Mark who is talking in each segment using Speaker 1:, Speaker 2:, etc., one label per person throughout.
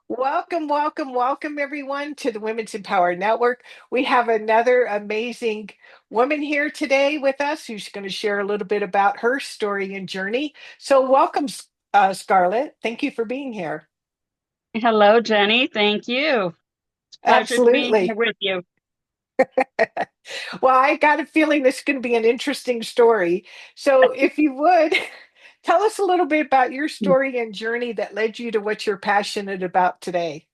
Speaker 1: Welcome, welcome, welcome, everyone, to the Women's Empower Network. We have another amazing woman here today with us who's going to share a little bit about her story and journey. So, welcome, Scarlett. Thank you for being here.
Speaker 2: Hello, Jenny. Thank you. It's a pleasure to be here
Speaker 1: Absolutely.
Speaker 2: with you.
Speaker 1: Well, I got a feeling this is going to be an interesting story. So, if you would, tell us a little bit about your story and journey that led you to what you're passionate about today.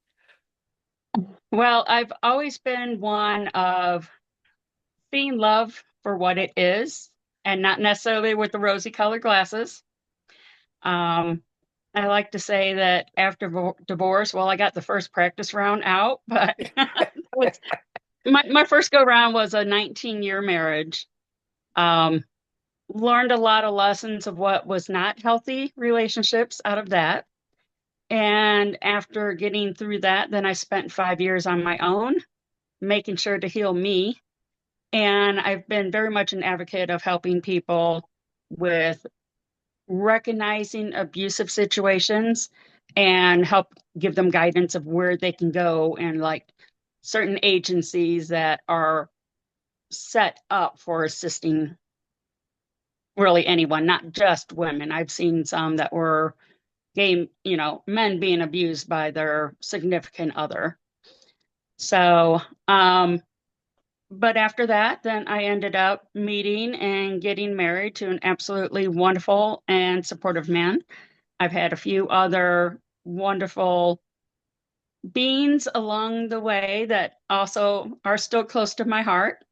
Speaker 2: Well, I've always been one of seeing love for what it is and not necessarily with the rosy colored glasses. Um, I like to say that after divorce, well, I got the first practice round out, but that was my first go round was a 19-year marriage. Um, Learned a lot of lessons of what was not healthy relationships out of that. And after getting through that, then I spent 5 years on my own, making sure to heal me. And I've been very much an advocate of helping people with recognizing abusive situations and help give them guidance of where they can go and like certain agencies that are set up for assisting really anyone, not just women. I've seen some that were men being abused by their significant other. So, but after that, then I ended up meeting and getting married to an absolutely wonderful and supportive man. I've had a few other wonderful beings along the way that also are still close to my heart.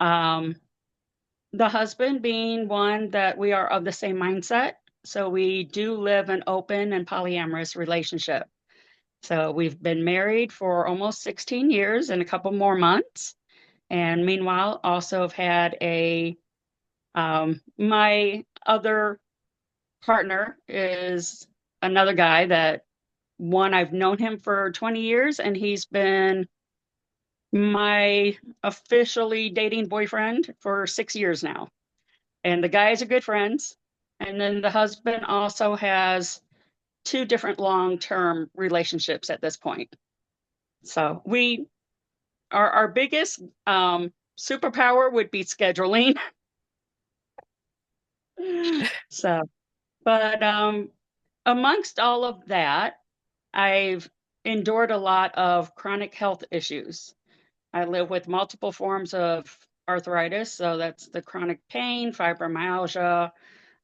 Speaker 2: Um, the husband being one that we are of the same mindset. So we do live an open and polyamorous relationship. So we've been married for almost 16 years and a couple more months. And meanwhile, also have had my other partner is another guy that one, I've known him for 20 years and he's been my officially dating boyfriend for 6 years now. And the guys are good friends. And then the husband also has two different long-term relationships at this point. So we our biggest superpower would be scheduling. So, but amongst all of that, I've endured a lot of chronic health issues. I live with multiple forms of arthritis, so that's the chronic pain, fibromyalgia,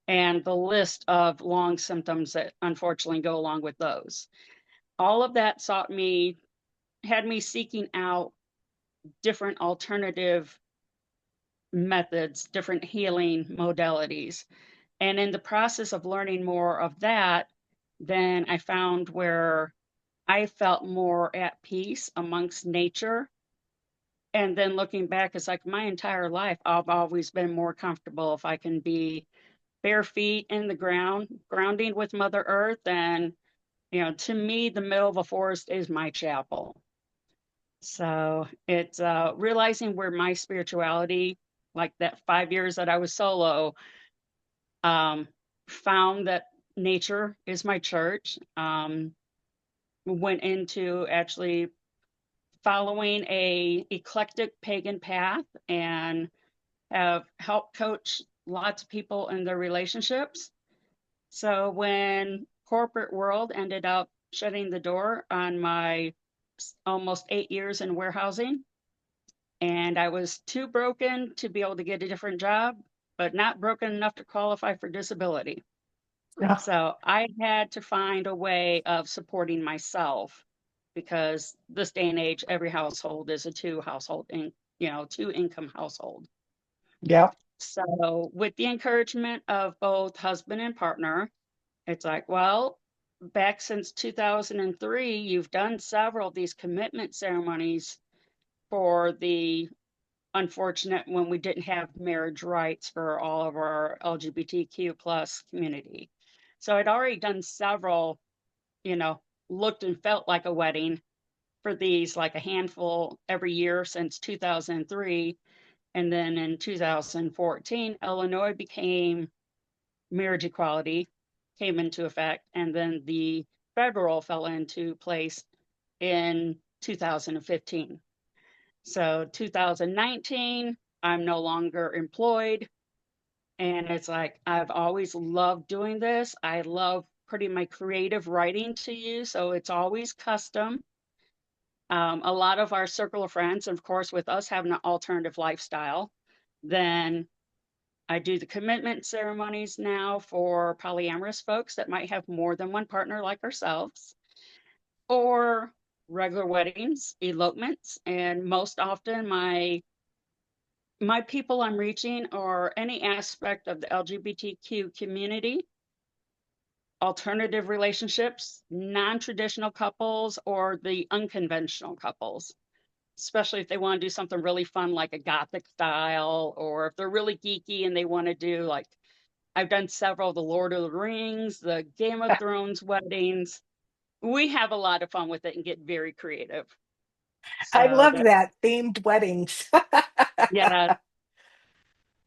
Speaker 2: and the list of long symptoms that unfortunately go along with those. All of that had me seeking out different alternative methods, different healing modalities. And in the process of learning more of that, then I found where I felt more at peace amongst nature. And then looking back, it's like my entire life, I've always been more comfortable if I can be bare feet in the ground, grounding with Mother Earth. And, to me, the middle of a forest is my chapel. So it's realizing where my spirituality, like that 5 years that I was solo, um, found that nature is my church. Went into actually following a eclectic pagan path and have helped coach lots of people in their relationships. So when corporate world ended up shutting the door on my almost 8 years in warehousing, and I was too broken to be able to get a different job, but not broken enough to qualify for disability.
Speaker 1: Yeah.
Speaker 2: So I had to find a way of supporting myself because this day and age, every household is a two income household.
Speaker 1: Yeah.
Speaker 2: So with the encouragement of both husband and partner, it's like, well, back since 2003, you've done several of these commitment ceremonies for the unfortunate when we didn't have marriage rights for all of our LGBTQ plus community. So I'd already done several, you know, looked and felt like a wedding for these, like a handful every year since 2003. And then in 2014, Illinois became marriage equality, came into effect. And then the federal fell into place in 2015. So 2019, I'm no longer employed. And it's like, I've always loved doing this. I love putting my creative writing to use. So it's always custom. A lot of our circle of friends, of course, with us having an alternative lifestyle, then I do the commitment ceremonies now for polyamorous folks that might have more than one partner like ourselves, or regular weddings, elopements, and most often my people I'm reaching are any aspect of the LGBTQ community, alternative relationships, non-traditional couples, or the unconventional couples, especially if they want to do something really fun like a gothic style, or if they're really geeky and they want to do like I've done several of the Lord of the Rings, the Game of Thrones weddings. We have a lot of fun with it and get very creative.
Speaker 1: I
Speaker 2: So
Speaker 1: love
Speaker 2: that,
Speaker 1: that themed weddings.
Speaker 2: yeah,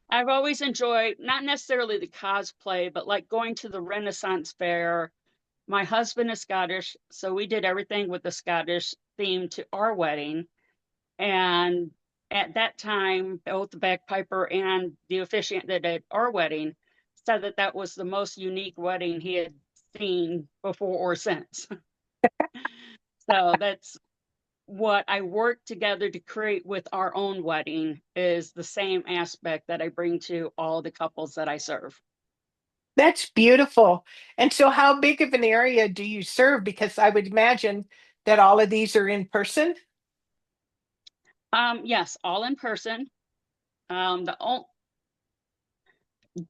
Speaker 2: I've always enjoyed not necessarily the cosplay, but like going to the Renaissance fair. My husband is Scottish, so we did everything with the Scottish theme to our wedding. And at that time, both the bagpiper and the officiant that did our wedding said that that was the most unique wedding he had seen before or since. So that's what I work together to create with our own wedding is the same aspect that I bring to all the couples that I serve.
Speaker 1: That's beautiful. And so, how big of an area do you serve? Because I would imagine that all of these are in person.
Speaker 2: Yes, all in person. The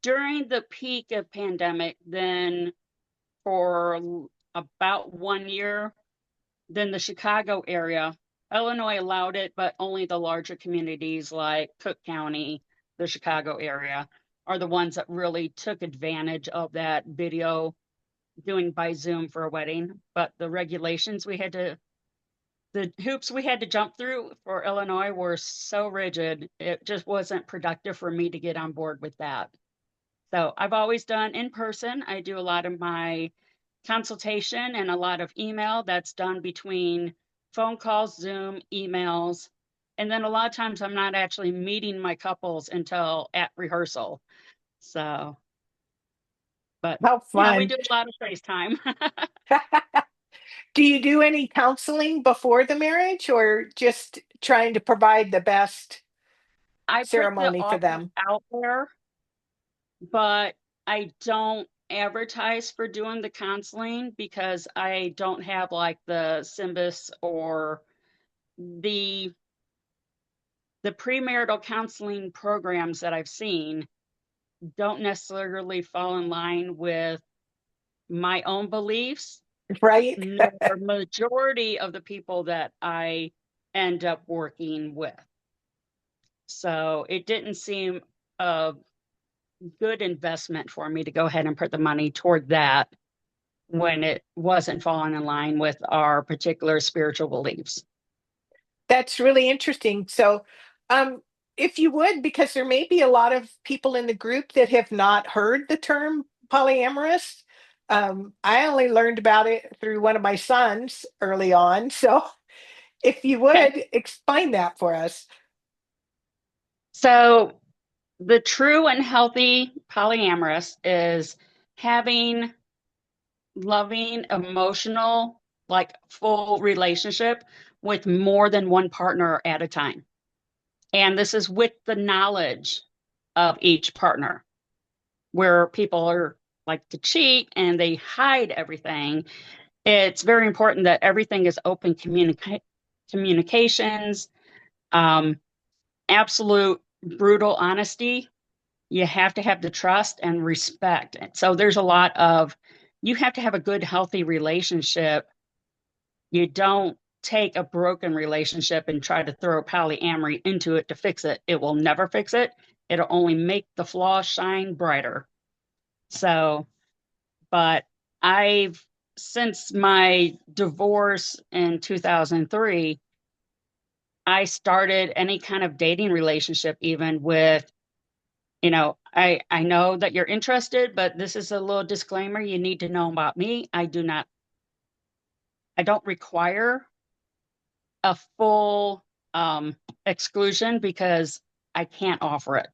Speaker 2: during the peak of pandemic, then for about 1 year, then the Chicago area, Illinois allowed it, but only the larger communities like Cook County, the Chicago area, are the ones that really took advantage of that video doing by Zoom for a wedding. But the regulations we had to, the hoops we had to jump through for Illinois were so rigid, it just wasn't productive for me to get on board with that. So I've always done in person. I do a lot of my consultation and a lot of email that's done between phone calls, Zoom, emails. And then a lot of times I'm not actually meeting my couples until at rehearsal. So, but
Speaker 1: How
Speaker 2: yeah, we
Speaker 1: fun.
Speaker 2: do a lot of FaceTime.
Speaker 1: Do you do any counseling before the marriage or just trying to provide the best
Speaker 2: I put the
Speaker 1: ceremony for
Speaker 2: offer
Speaker 1: them?
Speaker 2: out there, but I don't advertise for doing the counseling because I don't have like the Symbis or the the premarital counseling programs that I've seen don't necessarily fall in line with my own beliefs,
Speaker 1: Right?
Speaker 2: nor majority of the people that I end up working with. So it didn't seem a good investment for me to go ahead and put the money toward that when it wasn't falling in line with our particular spiritual beliefs.
Speaker 1: That's really interesting. So, um, if you would, because there may be a lot of people in the group that have not heard the term polyamorous. I only learned about it through one of my sons early on. So, if you
Speaker 2: Okay.
Speaker 1: would explain that for us.
Speaker 2: So the true and healthy polyamorous is having loving, emotional, like full relationship with more than one partner at a time. And this is with the knowledge of each partner, where people are like to cheat and they hide everything. It's very important that everything is open communications, um, absolute brutal honesty. You have to have the trust and respect. So there's a lot of, you have to have a good, healthy relationship. You don't take a broken relationship and try to throw polyamory into it to fix it. It will never fix it. It'll only make the flaws shine brighter. So, but I've, since my divorce in 2003, I started any kind of dating relationship, even with, I know that you're interested, but this is a little disclaimer you need to know about me. I do not I don't require a full exclusion because I can't offer it.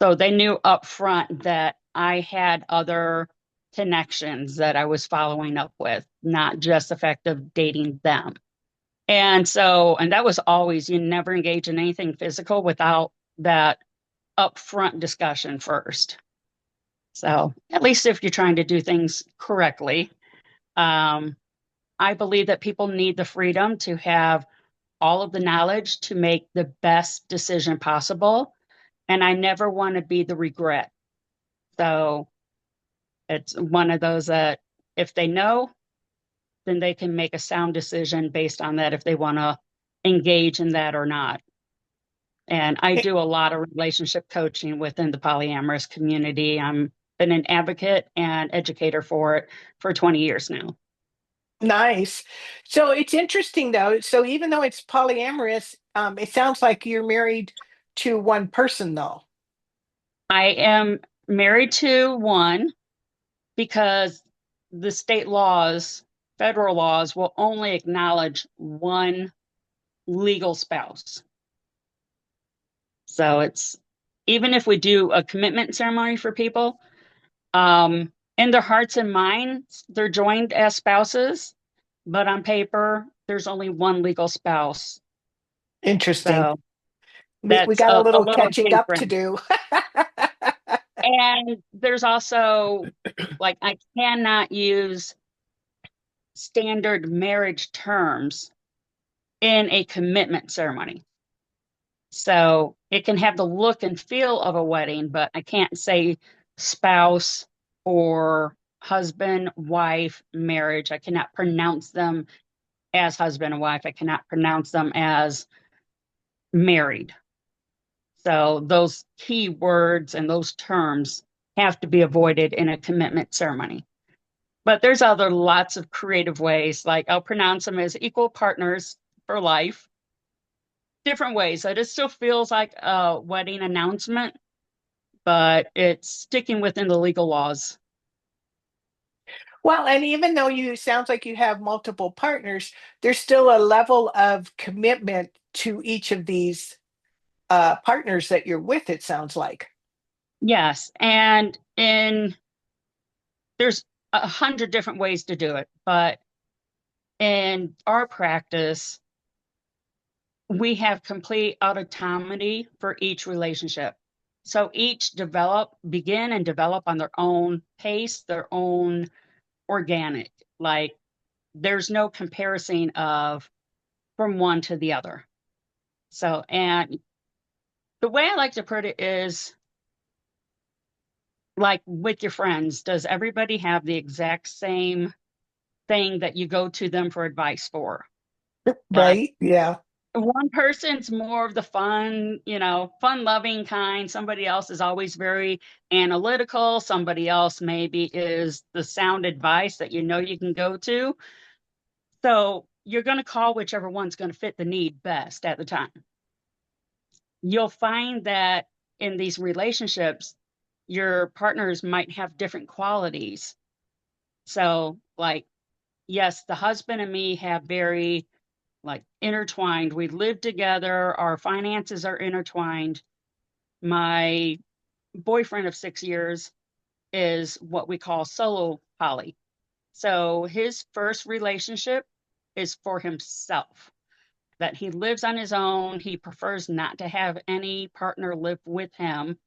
Speaker 2: So they knew up front that I had other connections that I was following up with, not just the fact of dating them. And that was always, you never engage in anything physical without that upfront discussion first. So at least if you're trying to do things correctly, um, I believe that people need the freedom to have all of the knowledge to make the best decision possible. And I never want to be the regret. So it's one of those that if they know, then they can make a sound decision based on that if they want to engage in that or not. And I do a lot of relationship coaching within the polyamorous community. I'm been an advocate and educator for it for 20 years now.
Speaker 1: Nice. So it's interesting though. So even though it's polyamorous, it sounds like you're married to one person though.
Speaker 2: I am married to one because the state laws, federal laws, will only acknowledge one legal spouse. So it's even if we do a commitment ceremony for people, in their hearts and minds, they're joined as spouses, but on paper, there's only one legal spouse.
Speaker 1: Interesting.
Speaker 2: So
Speaker 1: We
Speaker 2: that's
Speaker 1: got a
Speaker 2: a
Speaker 1: little
Speaker 2: little
Speaker 1: catching up to
Speaker 2: different.
Speaker 1: do.
Speaker 2: And there's also like I cannot use standard marriage terms in a commitment ceremony. So it can have the look and feel of a wedding, but I can't say spouse or husband, wife, marriage. I cannot pronounce them as husband and wife. I cannot pronounce them as married. So those key words and those terms have to be avoided in a commitment ceremony. But there's other lots of creative ways, like I'll pronounce them as equal partners for life, different ways that it still feels like a wedding announcement, but it's sticking within the legal laws.
Speaker 1: Well, and even though you sounds like you have multiple partners, there's still a level of commitment to each of these partners that you're with, it sounds like.
Speaker 2: Yes, and in there's 100 different ways to do it, but in our practice, we have complete autonomy for each relationship. So each begin and develop on their own pace, their own organic. Like there's no comparison of from one to the other. So, and the way I like to put it is like with your friends, does everybody have the exact same thing that you go to them for advice for? Like
Speaker 1: Right? Yeah.
Speaker 2: one person's more of the fun, fun loving kind. Somebody else is always very analytical. Somebody else maybe is the sound advice that you can go to. So you're going to call whichever one's going to fit the need best at the time. You'll find that in these relationships, your partners might have different qualities. So, like, yes, the husband and me have very like intertwined. We live together, our finances are intertwined. My boyfriend of 6 years is what we call solo poly. So his first relationship is for himself, that he lives on his own. He prefers not to have any partner live with him.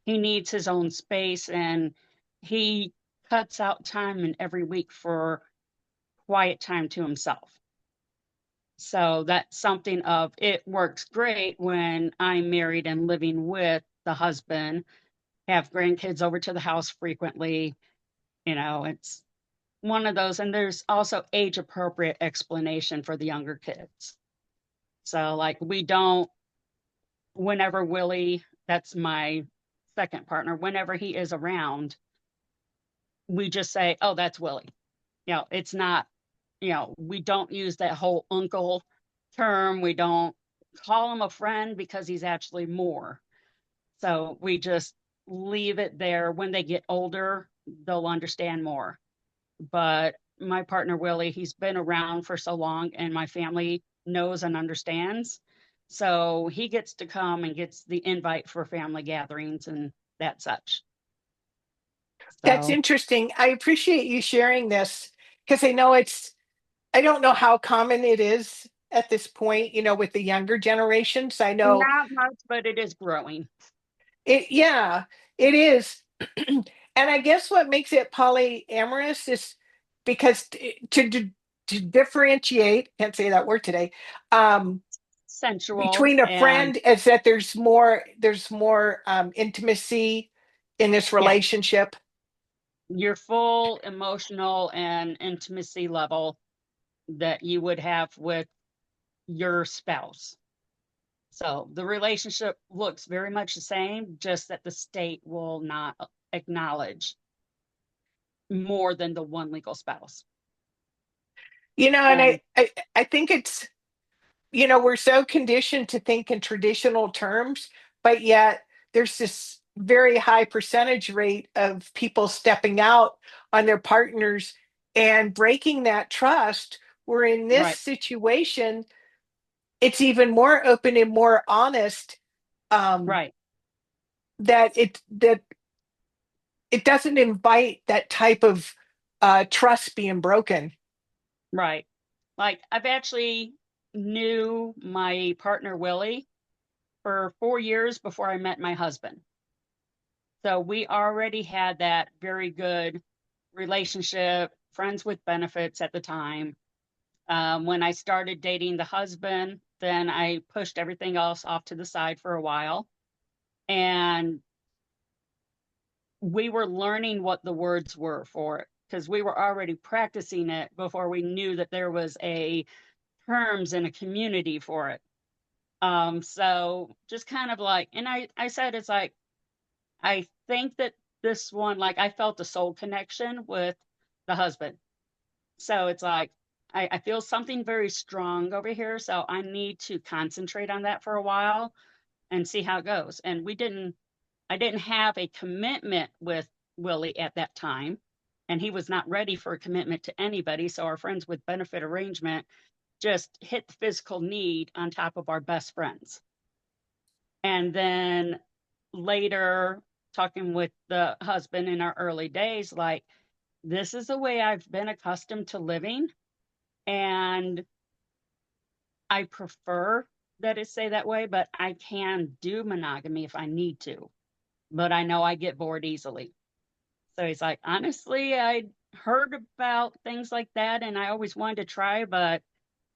Speaker 2: He needs his own space and he cuts out time in every week for quiet time to himself. So that's something of it works great when I'm married and living with the husband, have grandkids over to the house frequently. It's one of those. And there's also age appropriate explanation for the younger kids. So, like, we don't, whenever Willie, that's my second partner, whenever he is around, we just say, oh, that's Willie. It's not, we don't use that whole uncle term. We don't call him a friend because he's actually more. So we just leave it there. When they get older, they'll understand more. But my partner Willie, he's been around for so long and my family knows and understands. So he gets to come and gets the invite for family gatherings and that such.
Speaker 1: That's
Speaker 2: So
Speaker 1: interesting. I appreciate you sharing this because I don't know how common it is at this point, with the younger generations. I know
Speaker 2: not much, but it is growing.
Speaker 1: yeah, it is. And I guess what makes it polyamorous is because to differentiate, can't say that word today, um,
Speaker 2: Sensual
Speaker 1: between a
Speaker 2: and
Speaker 1: friend is that there's more intimacy in this
Speaker 2: yes,
Speaker 1: relationship.
Speaker 2: your full emotional and intimacy level that you would have with your spouse. So the relationship looks very much the same, just that the state will not acknowledge more than the one legal spouse.
Speaker 1: And
Speaker 2: And
Speaker 1: I think we're so conditioned to think in traditional terms, but yet there's this very high percentage rate of people stepping out on their partners and breaking that trust. Where in this
Speaker 2: right,
Speaker 1: situation, it's even more open and more honest, um,
Speaker 2: right,
Speaker 1: that it doesn't invite that type of trust being broken.
Speaker 2: right. Like I've actually knew my partner Willie for 4 years before I met my husband. So we already had that very good relationship, friends with benefits at the time. When I started dating the husband, then I pushed everything else off to the side for a while. And we were learning what the words were for it because we were already practicing it before we knew that there was a terms and a community for it. So just kind of like, and I said, it's like, I think that this one, like I felt a soul connection with the husband. So it's like, I feel something very strong over here. So I need to concentrate on that for a while and see how it goes. And I didn't have a commitment with Willie at that time. And he was not ready for a commitment to anybody. So our friends with benefit arrangement just hit the physical need on top of our best friends. And then later, talking with the husband in our early days, like, this is the way I've been accustomed to living. And I prefer that it stay that way, but I can do monogamy if I need to. But I know I get bored easily. So he's like, honestly, I heard about things like that and I always wanted to try, but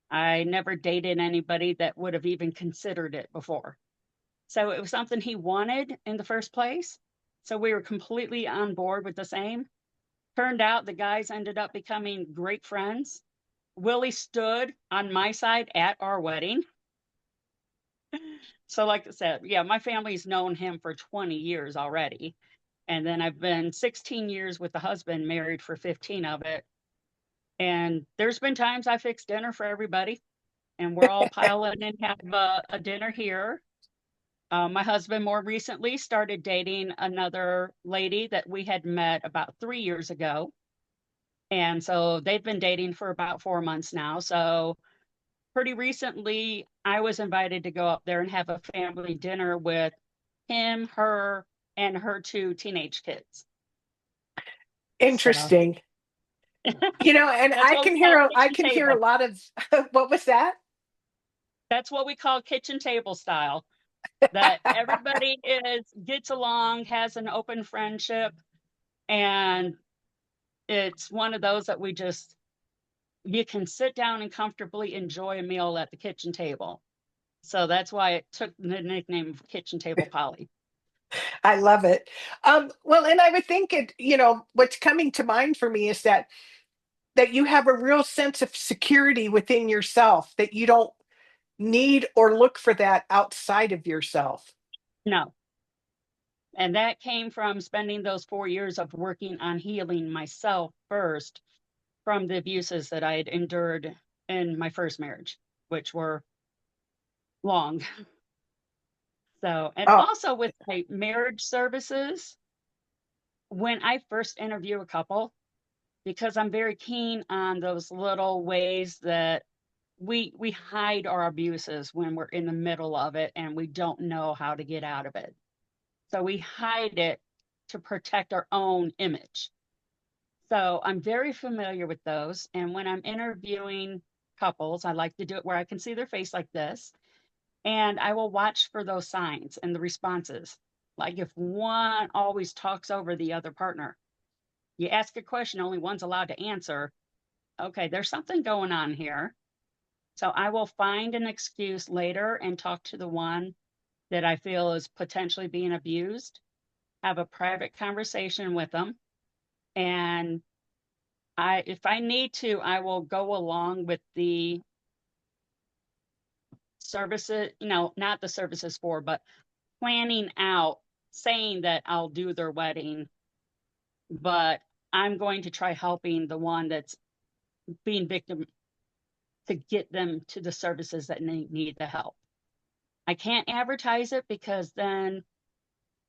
Speaker 2: I never dated anybody that would have even considered it before. So it was something he wanted in the first place. So we were completely on board with the same. Turned out the guys ended up becoming great friends. Willie stood on my side at our wedding. So, like I said, yeah, my family's known him for 20 years already. And then I've been 16 years with the husband, married for 15 of it. And there's been times I fixed dinner for everybody, and we're all piling and have a dinner here. My husband more recently started dating another lady that we had met about 3 years ago. And so they've been dating for about 4 months now. So pretty recently, I was invited to go up there and have a family dinner with him, her, and her two teenage kids. So
Speaker 1: Interesting. And
Speaker 2: that's what we call
Speaker 1: I
Speaker 2: kitchen
Speaker 1: can hear a
Speaker 2: table.
Speaker 1: lot of what was that?
Speaker 2: That's what we call kitchen table style. That everybody is gets along, has an open friendship, and it's one of those that we just you can sit down and comfortably enjoy a meal at the kitchen table. So that's why it took the nickname of Kitchen Table Polly.
Speaker 1: I love it. Well, and I would think what's coming to mind for me is that you have a real sense of security within yourself, that you don't need or look for that outside of yourself.
Speaker 2: No. And that came from spending those 4 years of working on healing myself first from the abuses that I had endured in my first marriage, which were long. So, and
Speaker 1: Oh,
Speaker 2: also with my marriage services, when I first interview a couple, because I'm very keen on those little ways that we hide our abuses when we're in the middle of it and we don't know how to get out of it. So we hide it to protect our own image. So I'm very familiar with those. And when I'm interviewing couples, I like to do it where I can see their face like this. And I will watch for those signs and the responses. Like if one always talks over the other partner, you ask a question, only one's allowed to answer. Okay, there's something going on here. So I will find an excuse later and talk to the one that I feel is potentially being abused, have a private conversation with them. And if I need to, I will go along with the services, not the services for, but planning out, saying that I'll do their wedding, but I'm going to try helping the one that's being victim to get them to the services that need the help. I can't advertise it because then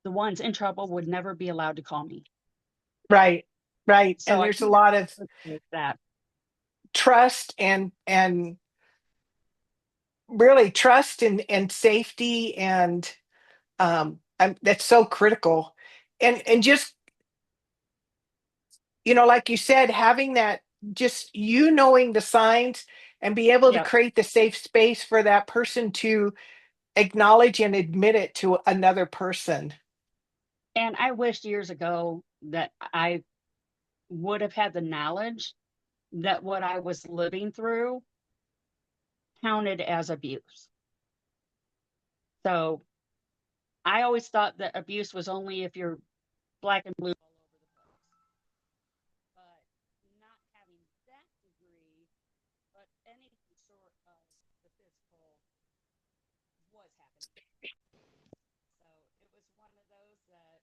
Speaker 2: the ones in trouble would never be allowed to call me.
Speaker 1: Right, right.
Speaker 2: So
Speaker 1: And
Speaker 2: I
Speaker 1: there's a
Speaker 2: can't
Speaker 1: lot of
Speaker 2: advertise that.
Speaker 1: trust and really trust and safety and that's so critical. And just like you said, having that, just knowing the signs and be able to
Speaker 2: Yeah.
Speaker 1: create the safe space for that person to acknowledge and admit it to another person.
Speaker 2: And I wished years ago that I would have had the knowledge that what I was living through counted as abuse. So I always thought that abuse was only if you're black and blue all over the place. But not having that degree, but anything short of the physical was happening. So it was one of those that,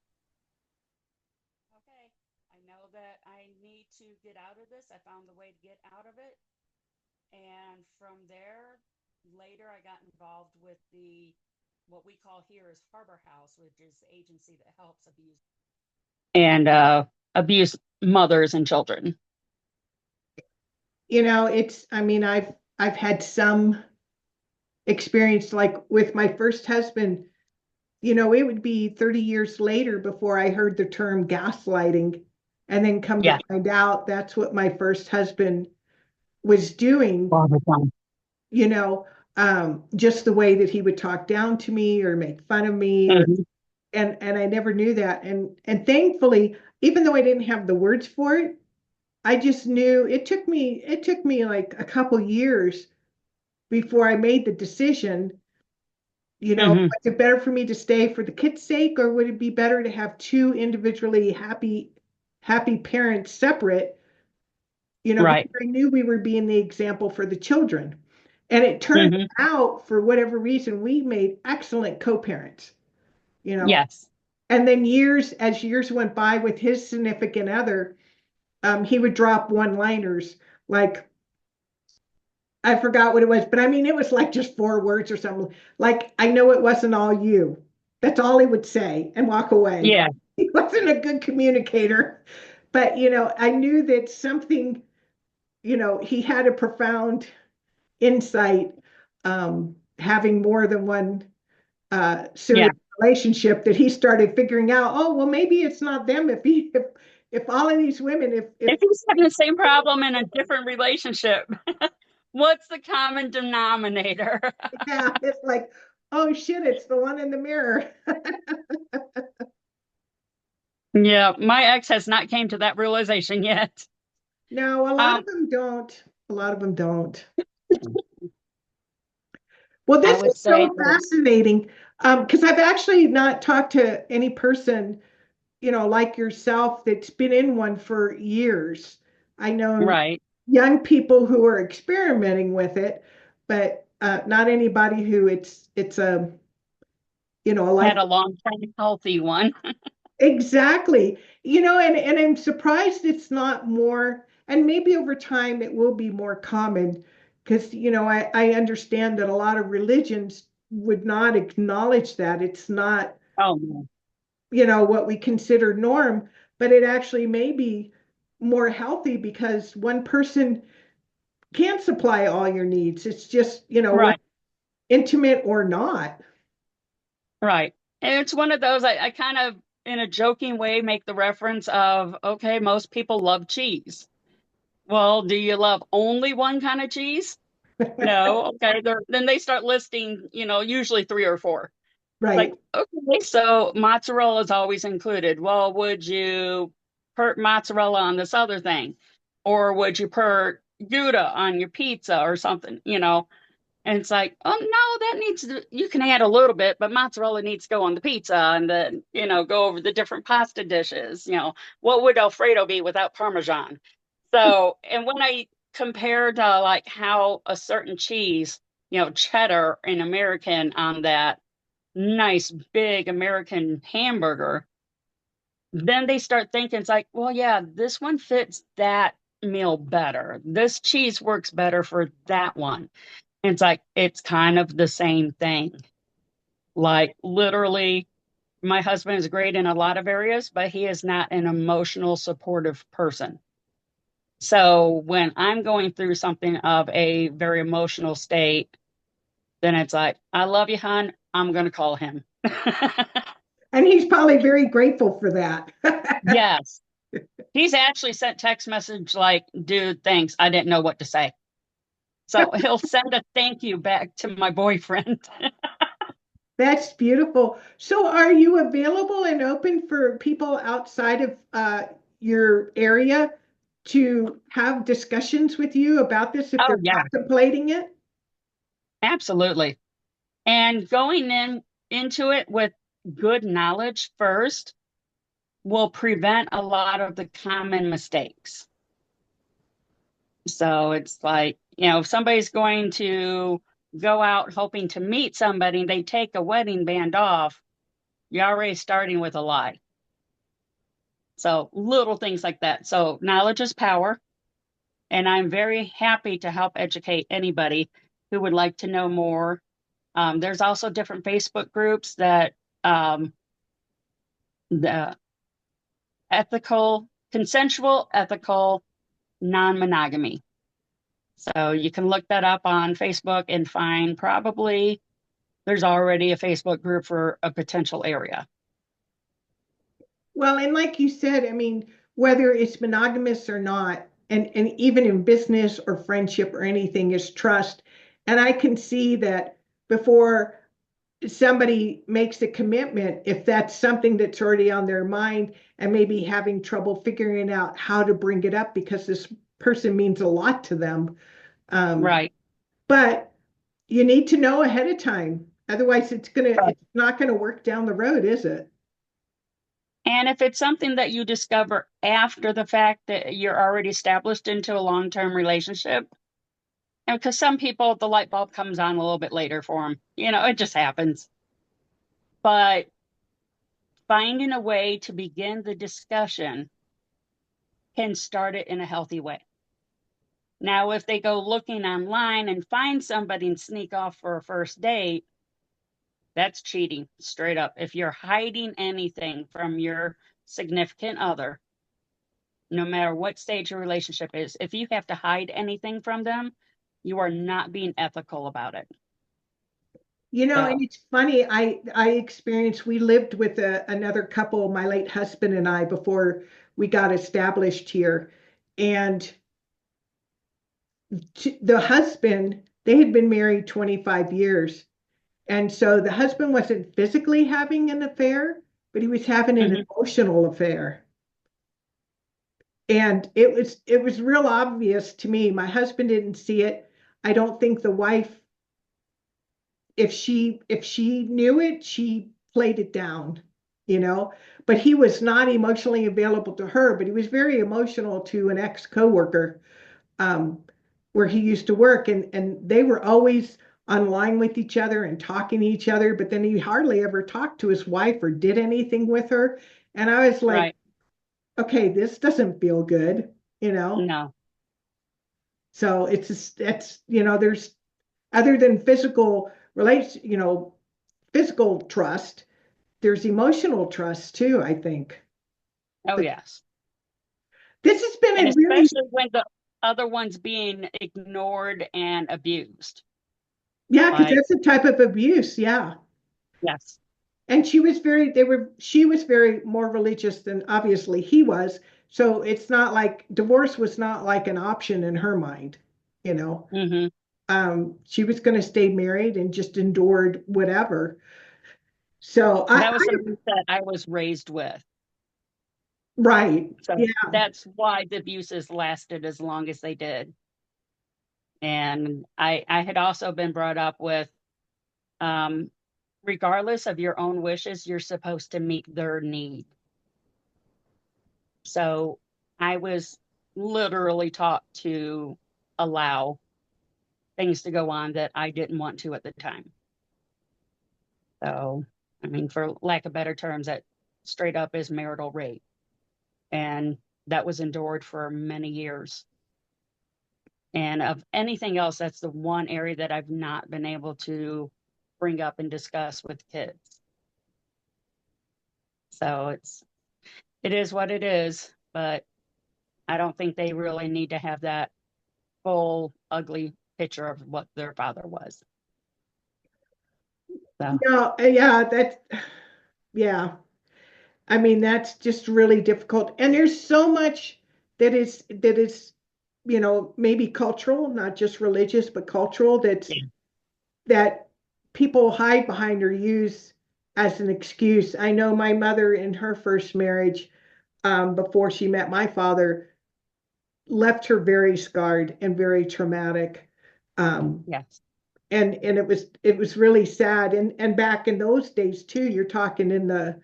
Speaker 2: okay, I know that I need to get out of this. I found the way to get out of it. And from there, later I got involved with the what we call here is Harbor House, which is the agency that helps abuse mothers and children.
Speaker 3: I mean, I've had some experience like with my first husband, it would be 30 years later before I heard the term gaslighting, and then come to
Speaker 2: Yeah,
Speaker 3: find out that's what my first husband was doing,
Speaker 2: all the time.
Speaker 3: you know, just the way that he would talk down to me or make fun of me, or
Speaker 2: Mhm.
Speaker 3: and I never knew that. And thankfully, even though I didn't have the words for it, I just knew it took me like a couple years before I made the decision,
Speaker 2: Mhm.
Speaker 3: was it better for me to stay for the kids' sake, or would it be better to have two individually happy parents separate, because
Speaker 2: Right.
Speaker 3: I knew we were being the example for the children. And it turned
Speaker 2: Mhm.
Speaker 3: out, for whatever reason, we made excellent co-parents, you know.
Speaker 2: Yes.
Speaker 3: And then as years went by with his significant other, he would drop one-liners like, I forgot what it was, but I mean, it was like just 4 words or something. Like, I know it wasn't all you. That's all he would say and walk away.
Speaker 2: Yeah.
Speaker 3: He wasn't a good communicator, but I knew that something, he had a profound insight, having more than one
Speaker 2: Yeah.
Speaker 3: serious relationship, that he started figuring out, oh, well, maybe it's not them. If all of these women, if
Speaker 2: If he's having the same problem in a different relationship, what's the common denominator?
Speaker 3: yeah, it's like, oh shit, it's the one in the mirror.
Speaker 2: Yeah, my ex has not came to that realization yet.
Speaker 3: No, a lot
Speaker 2: Um,
Speaker 3: of them don't. A lot of them don't. Well,
Speaker 2: I
Speaker 3: this
Speaker 2: would
Speaker 3: is
Speaker 2: say
Speaker 3: so
Speaker 2: that,
Speaker 3: fascinating, because I've actually not talked to any person, like yourself, that's been in one for years. I know
Speaker 2: right,
Speaker 3: young people who are experimenting with it, but not anybody who it's a life.
Speaker 2: had a long term healthy one.
Speaker 3: Exactly. And I'm surprised it's not more, and maybe over time it will be more common, because, I understand that a lot of religions would not acknowledge that. It's not,
Speaker 2: Oh, no.
Speaker 3: what we consider norm, but it actually may be. more healthy because one person can't supply all your needs. It's just, what
Speaker 2: Right.
Speaker 3: intimate or not.
Speaker 2: Right. And it's one of those, I kind of, in a joking way, make the reference of, okay, most people love cheese. Well, do you love only one kind of cheese? No. Okay. Then they start listing, usually three or four. Like,
Speaker 3: Right.
Speaker 2: okay, so mozzarella is always included. Well, would you put mozzarella on this other thing? Or would you put Gouda on your pizza or something, And it's like, oh no, you can add a little bit, but mozzarella needs to go on the pizza and then, go over the different pasta dishes. What would Alfredo be without Parmesan? So, and when I compared like how a certain cheese, cheddar and American on that nice big American hamburger, then they start thinking it's like, well, yeah, this one fits that meal better. This cheese works better for that one. And it's like, it's kind of the same thing. Like, literally, my husband is great in a lot of areas, but he is not an emotional, supportive person. So when I'm going through something of a very emotional state, then it's like, I love you, hon. I'm going to call him.
Speaker 3: And he's probably very grateful for that.
Speaker 2: Yes. He's actually sent text message like, dude, thanks. I didn't know what to say. So he'll send a thank you back to my boyfriend.
Speaker 3: That's beautiful. So, are you available and open for people outside of your area to have discussions with you about this if
Speaker 2: Oh,
Speaker 3: they're
Speaker 2: yeah,
Speaker 3: contemplating it?
Speaker 2: absolutely. And going into it with good knowledge first will prevent a lot of the common mistakes. So it's like, if somebody's going to go out hoping to meet somebody, they take a wedding band off, you're already starting with a lie. So little things like that. So knowledge is power. And I'm very happy to help educate anybody who would like to know more. There's also different Facebook groups that the consensual, ethical, non-monogamy. So you can look that up on Facebook and find probably there's already a Facebook group for a potential area.
Speaker 3: Well, and like you said, I mean, whether it's monogamous or not, and even in business or friendship or anything, is trust. And I can see that before somebody makes a commitment, if that's something that's already on their mind and maybe having trouble figuring out how to bring it up because this person means a lot to them. Um,
Speaker 2: Right.
Speaker 3: but you need to know ahead of time. Otherwise,
Speaker 2: Right.
Speaker 3: it's not gonna work down the road, is it?
Speaker 2: And if it's something that you discover after the fact that you're already established into a long-term relationship, and because some people, the light bulb comes on a little bit later for them, it just happens. But finding a way to begin the discussion can start it in a healthy way. Now, if they go looking online and find somebody and sneak off for a first date, that's cheating straight up. If you're hiding anything from your significant other, no matter what stage your relationship is, if you have to hide anything from them, you are not being ethical about it.
Speaker 3: And
Speaker 2: So,
Speaker 3: it's funny. I experienced. We lived with another couple, my late husband and I, before we got established here, and the husband, they had been married 25 years, and so the husband wasn't physically having an affair, but he was having an
Speaker 2: mhm,
Speaker 3: emotional affair, and it was real obvious to me. My husband didn't see it. I don't think the wife, if she knew it, she played it down, you know. But he was not emotionally available to her, but he was very emotional to an ex coworker, um, where he used to work, and they were always online with each other and talking to each other. But then he hardly ever talked to his wife or did anything with her. And I was like,
Speaker 2: right.
Speaker 3: okay, this doesn't feel good, you know.
Speaker 2: No.
Speaker 3: So it's just, that's, there's, other than physical relation, physical trust, there's emotional trust too, I think.
Speaker 2: Oh,
Speaker 3: But
Speaker 2: yes.
Speaker 3: This has been
Speaker 2: And
Speaker 3: a really,
Speaker 2: especially when the other one's being ignored and abused.
Speaker 3: yeah, because
Speaker 2: Like,
Speaker 3: that's a type of abuse. Yeah.
Speaker 2: yes.
Speaker 3: And she was very more religious than obviously he was. So it's not like divorce was not like an option in her mind, you know.
Speaker 2: Hmm.
Speaker 3: She was going to stay married and just endured whatever. So
Speaker 2: That was the mindset I was raised with.
Speaker 3: right.
Speaker 2: So
Speaker 3: Yeah.
Speaker 2: that's why the abuses lasted as long as they did. And I had also been brought up with, um, regardless of your own wishes, you're supposed to meet their need. So I was literally taught to allow things to go on that I didn't want to at the time. So, I mean, for lack of better terms, that straight up is marital rape. And that was endured for many years. And of anything else, that's the one area that I've not been able to bring up and discuss with kids. So it is what it is, but I don't think they really need to have that full ugly picture of what their father was. So
Speaker 3: No, yeah, that's yeah. I mean, that's just really difficult. And there's so much that is, maybe cultural, not just religious, but cultural
Speaker 2: yeah,
Speaker 3: that people hide behind or use as an excuse. I know my mother in her first marriage, before she met my father, left her very scarred and very traumatic. Um,
Speaker 2: yes,
Speaker 3: and it was really sad. And back in those days too, you're talking in the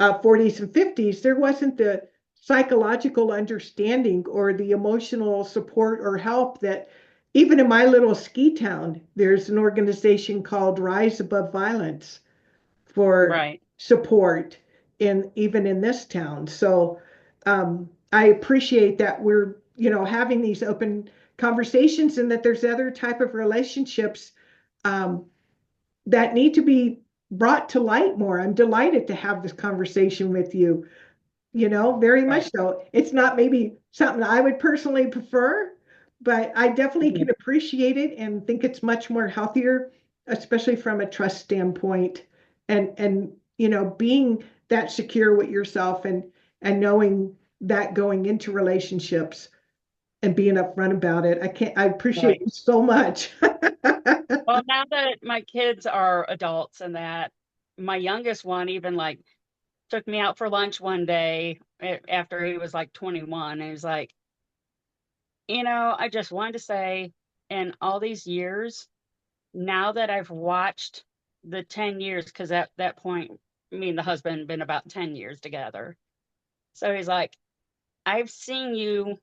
Speaker 3: 40s and 50s, there wasn't the psychological understanding or the emotional support or help that even in my little ski town, there's an organization called Rise Above Violence for
Speaker 2: right.
Speaker 3: support in even in this town. So I appreciate that we're, having these open conversations and that there's other type of relationships um, that need to be brought to light more. I'm delighted to have this conversation with you, very much
Speaker 2: Right.
Speaker 3: so. It's not maybe something I would personally prefer, but I definitely
Speaker 2: Mhm.
Speaker 3: can appreciate it and think it's much more healthier, especially from a trust standpoint and being that secure with yourself and knowing that going into relationships and being upfront about it. I appreciate
Speaker 2: Right.
Speaker 3: you so much.
Speaker 2: Well, now that my kids are adults and that, my youngest one even like took me out for lunch one day after he was like 21. And he was like, I just wanted to say, in all these years, now that I've watched the 10 years, because at that point, me and the husband had been about 10 years together. So he's like, I've seen you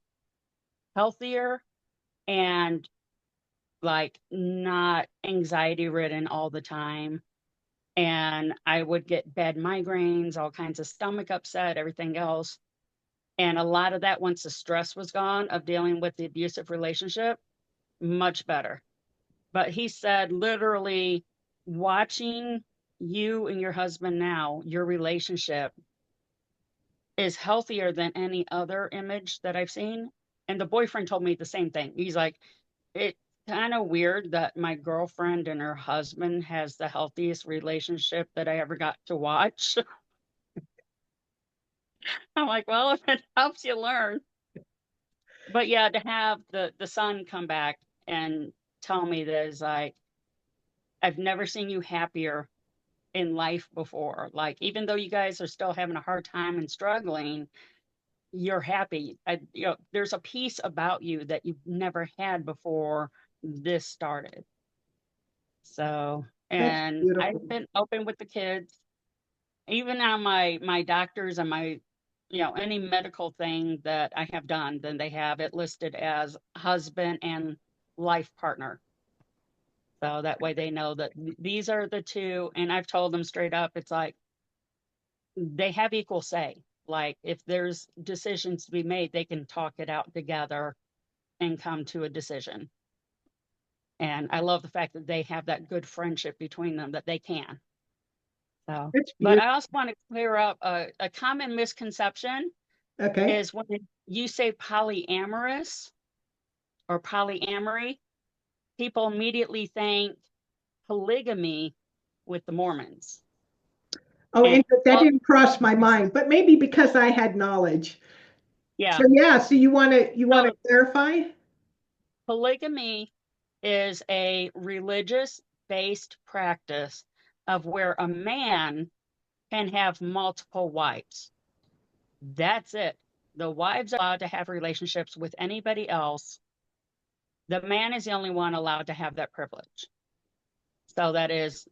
Speaker 2: healthier and like not anxiety ridden all the time. And I would get bad migraines, all kinds of stomach upset, everything else. And a lot of that, once the stress was gone of dealing with the abusive relationship, much better. But he said, literally, watching you and your husband now, your relationship is healthier than any other image that I've seen. And the boyfriend told me the same thing. He's like, it's kind of weird that my girlfriend and her husband has the healthiest relationship that I ever got to watch. I'm like, well, if it helps you learn. But yeah, to have the son come back and tell me that is like, I've never seen you happier in life before. Like, even though you guys are still having a hard time and struggling, you're happy. There's a piece about you that you've never had before this started. So,
Speaker 3: That's
Speaker 2: and I've
Speaker 3: beautiful.
Speaker 2: been open with the kids, even on my doctors and my, any medical thing that I have done, then they have it listed as husband and life partner. So that way they know that these are the two. And I've told them straight up, it's like they have equal say. Like if there's decisions to be made, they can talk it out together and come to a decision. And I love the fact that they have that good friendship between them that they can. So,
Speaker 3: That's
Speaker 2: but
Speaker 3: beautiful.
Speaker 2: I also want to clear up a common misconception.
Speaker 3: Okay.
Speaker 2: is when you say polyamorous or polyamory, people immediately think polygamy with the Mormons.
Speaker 3: Oh,
Speaker 2: And
Speaker 3: that
Speaker 2: well,
Speaker 3: didn't cross my mind, but maybe because I had knowledge. So
Speaker 2: yeah,
Speaker 3: yeah, so you want to
Speaker 2: so
Speaker 3: clarify?
Speaker 2: polygamy is a religious based practice of where a man can have multiple wives. That's it. The wives are allowed to have relationships with anybody else. The man is the only one allowed to have that privilege. So that is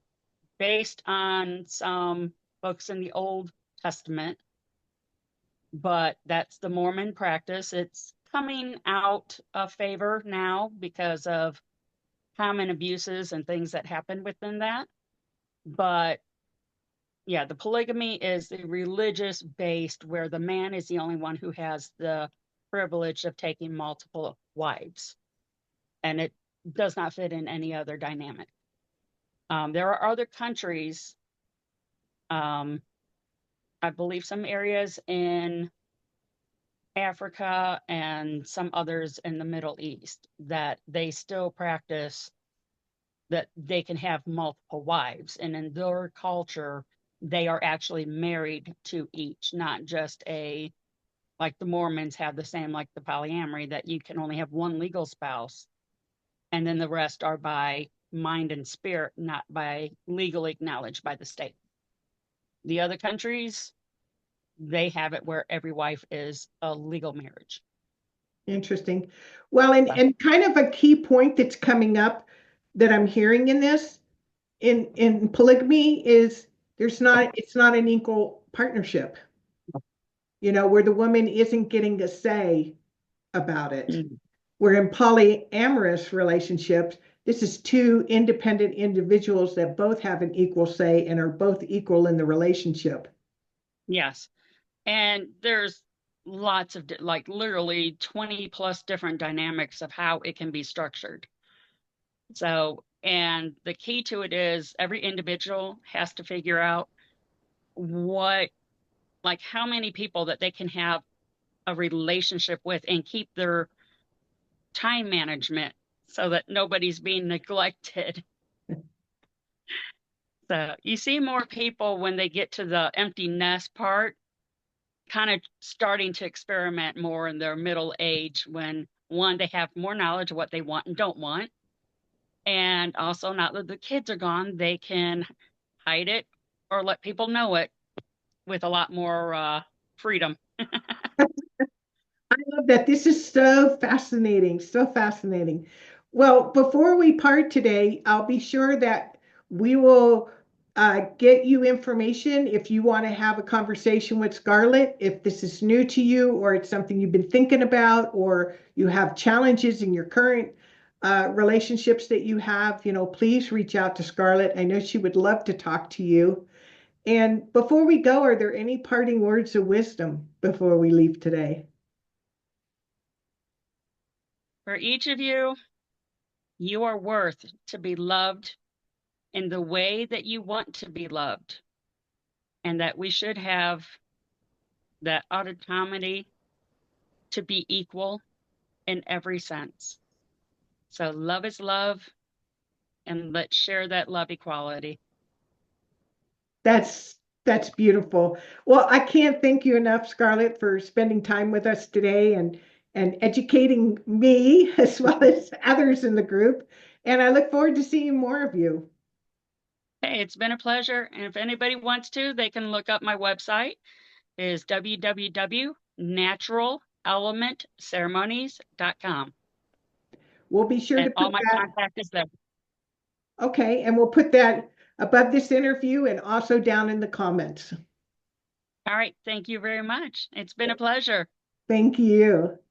Speaker 2: based on some books in the Old Testament, but that's the Mormon practice. It's coming out of favor now because of common abuses and things that happen within that. But yeah, the polygamy is the religious based where the man is the only one who has the privilege of taking multiple wives. And it does not fit in any other dynamic. There are other countries, um, I believe some areas in Africa and some others in the Middle East that they still practice that they can have multiple wives. And in their culture, they are actually married to each, not just like the Mormons have the same, like the polyamory, that you can only have one legal spouse. And then the rest are by mind and spirit, not by legally acknowledged by the state. The other countries, they have it where every wife is a legal marriage.
Speaker 3: Interesting. Well, and kind of a key point that's coming up that I'm hearing in this in polygamy is it's not an equal partnership, where the woman isn't getting a say about it.
Speaker 2: Mm.
Speaker 3: Where in polyamorous relationships, this is two independent individuals that both have an equal say and are both equal in the relationship.
Speaker 2: Yes. And there's lots of, like literally 20 plus different dynamics of how it can be structured. So, and the key to it is every individual has to figure out what, like how many people that they can have a relationship with and keep their time management so that nobody's being neglected. So you see more people when they get to the empty nest part, kind of starting to experiment more in their middle age when one, they have more knowledge of what they want and don't want. And also, now that the kids are gone, they can hide it or let people know it with a lot more freedom.
Speaker 3: I love that. This is so fascinating, so fascinating. Well, before we part today, I'll be sure that we will get you information if you want to have a conversation with Scarlett, if this is new to you or it's something you've been thinking about, or you have challenges in your current relationships that you have, please reach out to Scarlett. I know she would love to talk to you. And before we go, are there any parting words of wisdom before we leave today?
Speaker 2: For each of you, you are worth to be loved in the way that you want to be loved, and that we should have that autonomy to be equal in every sense. So, love is love, and let's share that love equality.
Speaker 3: That's beautiful. Well, I can't thank you enough, Scarlett, for spending time with us today and educating me as well as others in the group. And I look forward to seeing more of you.
Speaker 2: Hey, it's been a pleasure. And if anybody wants to, they can look up my website is www.naturalelementceremonies.com.
Speaker 3: We'll be sure to
Speaker 2: And
Speaker 3: put
Speaker 2: all my
Speaker 3: that,
Speaker 2: contact is there.
Speaker 3: okay, and we'll put that above this interview and also down in the comments.
Speaker 2: All right. Thank you very much. It's been a pleasure.
Speaker 3: Thank you.